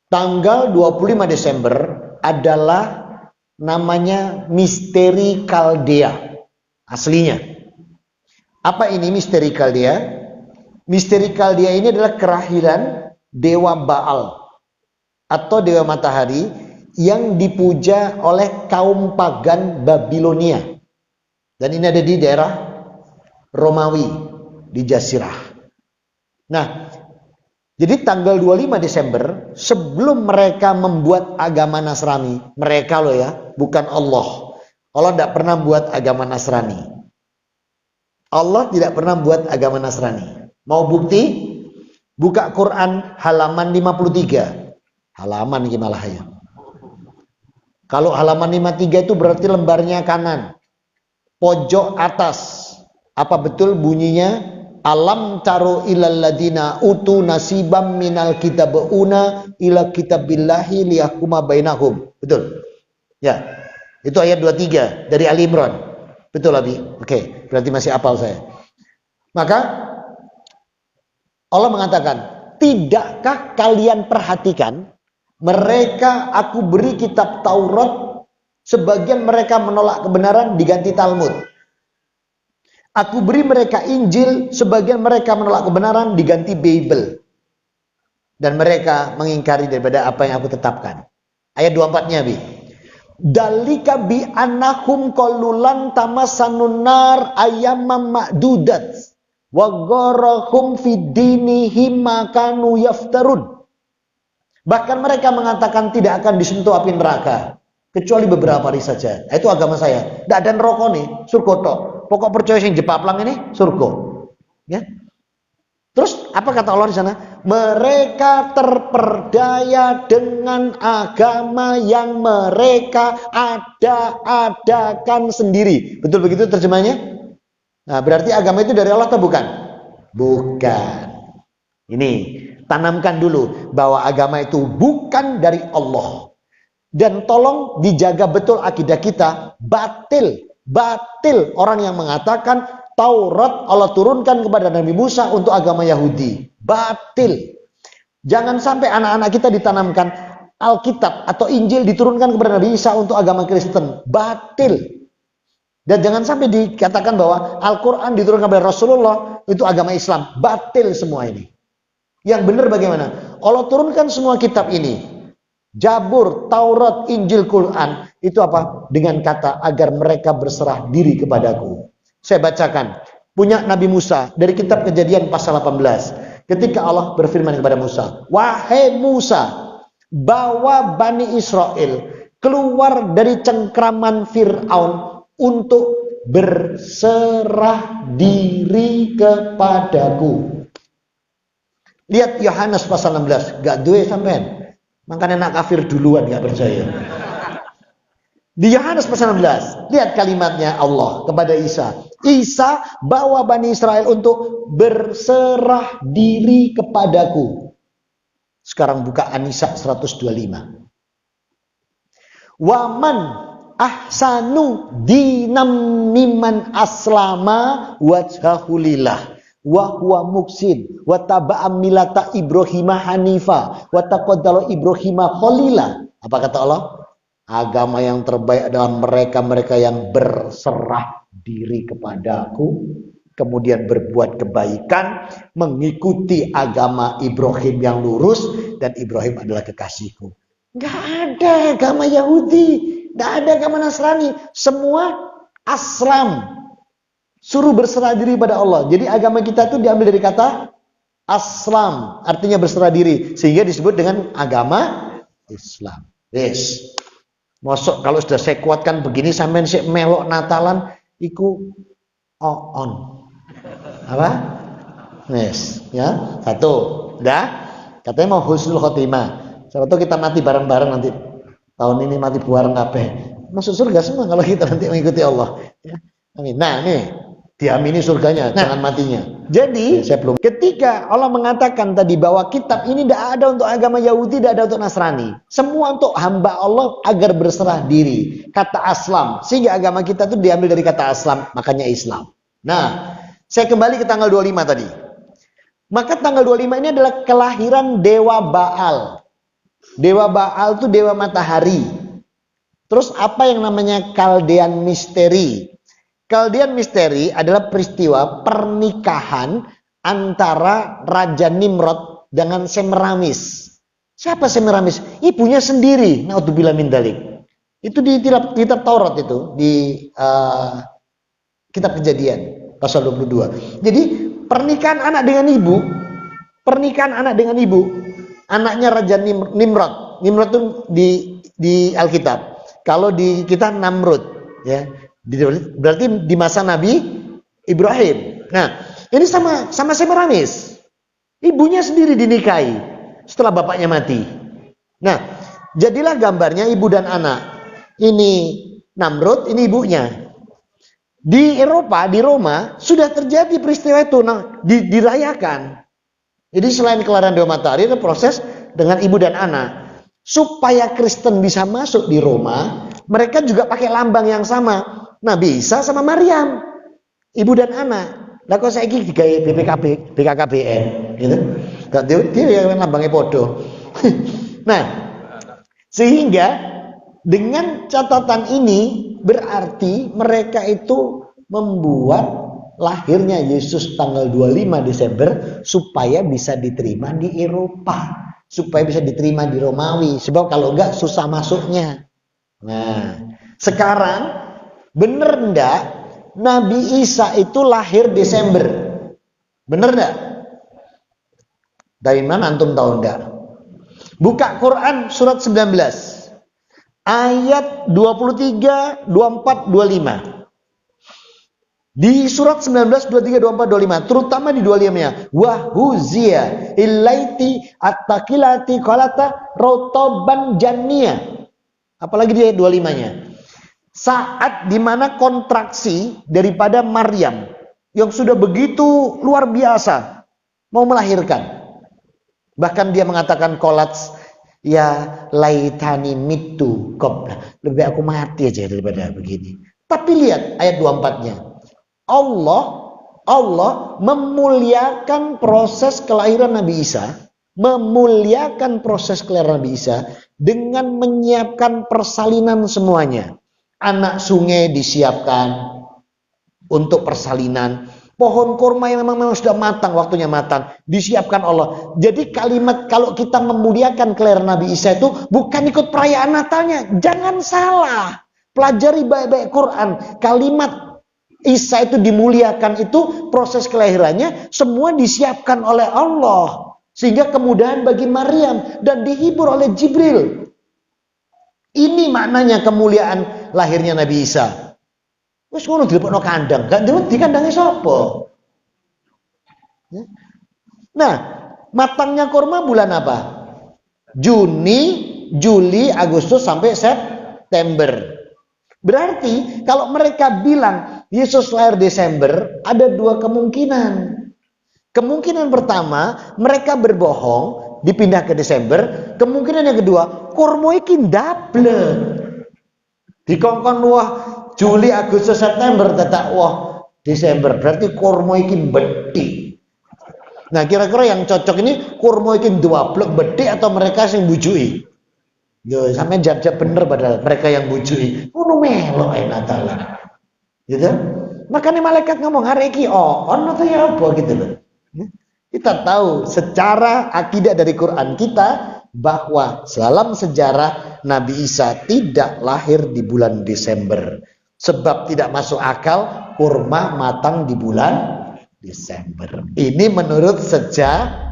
Tanggal 25 Desember adalah namanya misteri Kaldea aslinya. Apa ini misteri Kaldea? Misteri Kaldea ini adalah kelahiran dewa Baal atau dewa matahari yang dipuja oleh kaum pagan Babilonia. Dan ini ada di daerah Romawi, di Jazirah. Nah, jadi tanggal 25 Desember sebelum mereka membuat agama Nasrani, mereka loh ya, bukan Allah. Allah tidak pernah buat agama Nasrani. Allah tidak pernah buat agama Nasrani. Mau bukti? Buka Quran halaman 53. Halaman gimana ya? Kalau halaman 53 itu berarti lembarnya kanan. Pojok atas. Apa betul bunyinya? Alam taro ilal ladina utu nasibam minal kitabuna ila kitabillahi liyahkuma bainahum. Betul? Ya. Itu ayat 23 dari Ali Imran. Betul Abi? Oke, berarti masih hafal saya. Maka Allah mengatakan, tidakkah kalian perhatikan mereka aku beri kitab Taurat, sebagian mereka menolak kebenaran diganti Talmud. Aku beri mereka Injil, sebagian mereka menolak kebenaran diganti Bible. Dan mereka mengingkari daripada apa yang aku tetapkan. Ayat 24-nya Bi. Dalika bi annahum qalulan tamassanun nar ayyamam ma'dudat wa gharahum fid dinihim ma kanu yaftarun. Bahkan mereka mengatakan tidak akan disentuh api neraka kecuali beberapa hari saja. Nah, itu agama saya. Tidak ada neraka nih, surga tok. Pokok percaya sing jepaplang ini surga. Ya. Terus apa kata Allah di sana? Mereka terperdaya dengan agama yang mereka ada-adakan sendiri. Betul begitu terjemahnya? Nah, berarti agama itu dari Allah atau bukan? Bukan. Ini, tanamkan dulu bahwa agama itu bukan dari Allah. Dan tolong dijaga betul akidah kita. Batil orang yang mengatakan Taurat Allah turunkan kepada Nabi Musa untuk agama Yahudi. Batil. Jangan sampai anak-anak kita ditanamkan Alkitab atau Injil diturunkan kepada Nabi Isa untuk agama Kristen. Batil. Dan jangan sampai dikatakan bahwa Al-Quran diturunkan kepada Rasulullah itu agama Islam. Batil semua ini. Yang benar bagaimana? Allah turunkan semua kitab ini. Jabur, Taurat, Injil, Quran. Itu apa? Dengan kata agar mereka berserah diri kepadaku. Saya bacakan. Punya Nabi Musa. Dari kitab Kejadian pasal 18. Ketika Allah berfirman kepada Musa. Wahai Musa. Bawa Bani Israel. Keluar dari cengkraman Fir'aun. Untuk berserah diri kepadaku. Lihat Yohanes pasal 16. Gak duwe sampean. Makanya nak kafir duluan gak percaya. Di Yohanes pasal 16. Lihat kalimatnya Allah kepada Isa. Isa bawa Bani Israel untuk berserah diri kepadaku. Sekarang buka An-Nisa 125. Waman ahsanu dinam miman aslama wajhahulillah wa huwa muksin wa taba'a millata Ibrahim hanifa wa taqaddala Ibrahim khalila. Apa kata Allah? Agama yang terbaik adalah mereka-mereka yang berserah diri kepadaku, kemudian berbuat kebaikan, mengikuti agama Ibrahim yang lurus, dan Ibrahim adalah kekasihku. Nggak ada agama Yahudi, nggak ada agama Nasrani, semua aslam, suruh berserah diri pada Allah. Jadi agama kita itu diambil dari kata aslam, artinya berserah diri, sehingga disebut dengan agama Islam. Yes. Mosok kalau sudah saya kuatkan begini sampai saya melok Natalan, iku on. Apa? Yes, ya. Satu, dah. Katanya mau husnul khotimah. Siapa tahu kita mati bareng-bareng nanti. Tahun ini mati bareng kabeh. Masuk surga semua kalau kita nanti mengikuti Allah. Ya. Amin. Nah, nih diamini surganya, jangan matinya. Jadi, saya belum. Ketika Allah mengatakan tadi bahwa kitab ini tidak ada untuk agama Yahudi, tidak ada untuk Nasrani. Semua untuk hamba Allah agar berserah diri. Kata aslam. Sehingga agama kita itu diambil dari kata aslam, makanya Islam. Nah, saya kembali ke tanggal 25 tadi. Maka tanggal 25 ini adalah kelahiran Dewa Baal. Dewa Baal itu dewa matahari. Terus apa yang namanya Kaldean misteri? Kaldean misteri adalah peristiwa pernikahan antara Raja Nimrod dengan Semiramis. Siapa Semiramis? Ibunya sendiri. Naudzubillah min dzalik. Itu di kitab Taurat itu, di kitab Kejadian pasal 22. Jadi pernikahan anak dengan ibu, anaknya Raja Nimrod. Nimrod itu di Alkitab. Kalau di kita Namrud, ya. Berarti di masa Nabi Ibrahim. Nah, ini sama Semiramis. Ibunya sendiri dinikahi setelah bapaknya mati. Nah, jadilah gambarnya ibu dan anak. Ini Namrud, ini ibunya. Di Eropa, di Roma sudah terjadi peristiwa itu, dirayakan. Jadi selain kelahiran Dewa Matahari, ada proses dengan ibu dan anak. Supaya Kristen bisa masuk di Roma, mereka juga pakai lambang yang sama. Nabi Isa sama Maryam, ibu dan anak. Lah kok saiki digawe BKKBN, gitu. Dia yang lambangnya podo. Nah, sehingga dengan catatan ini berarti mereka itu membuat lahirnya Yesus tanggal 25 Desember supaya bisa diterima di Eropa, supaya bisa diterima di Romawi. Sebab kalau enggak susah masuknya. Nah, sekarang bener enggak Nabi Isa itu lahir Desember? Bener enggak? Dari mana antum tahu enggak? Buka Quran surat 19. Ayat 23, 24, 25. Di surat 19, 23, 24, 25. Terutama di 25-nya. Wahuzia ilaiti at-takilati qalata rotoban janniyah. Apalagi di ayat 25-nya. Saat dimana kontraksi daripada Maryam. Yang sudah begitu luar biasa. Mau melahirkan. Bahkan dia mengatakan kolats. Ya laitani mitu qabla. Lebih aku mati aja daripada begini. Tapi lihat ayat 24-nya. Allah memuliakan proses kelahiran Nabi Isa. Memuliakan proses kelahiran Nabi Isa dengan menyiapkan persalinan semuanya. Anak sungai disiapkan untuk persalinan. Pohon kurma yang memang sudah matang, waktunya matang, disiapkan Allah. Jadi kalimat kalau kita memuliakan kelahiran Nabi Isa itu bukan ikut perayaan Natalnya. Jangan salah. Pelajari baik-baik Quran. Kalimat Isa itu dimuliakan itu proses kelahirannya semua disiapkan oleh Allah. Sehingga kemudahan bagi Maryam dan dihibur oleh Jibril. Ini maknanya kemuliaan lahirnya Nabi Isa. Wis ngono dilebokno kandang, gak ngerti kandangnya sapa. Nah, matangnya kurma bulan apa? Juni, Juli, Agustus sampai September. Berarti kalau mereka bilang Yesus lahir Desember, ada dua kemungkinan. Kemungkinan pertama, mereka berbohong, dipindah ke Desember. Kemungkinan yang kedua, kurma iki ndablek. Dikongkon wah Juli, Agustus, September, tetap wah Desember. Berarti kurma iki bedhi. Nah, kira-kira yang cocok ini kurma iki dua blok bedhi atau mereka sing bujuki? Yo, sampe jab-jab bener padahal mereka yang bujuki. Ngono melok ae Natal. Gitu. Makanya malaikat ngomong hari iki ono to ya apa gitu loh. Kita tahu secara akidah dari Quran kita bahwa dalam sejarah Nabi Isa tidak lahir di bulan Desember. Sebab tidak masuk akal kurma matang di bulan Desember. Ini menurut sejarah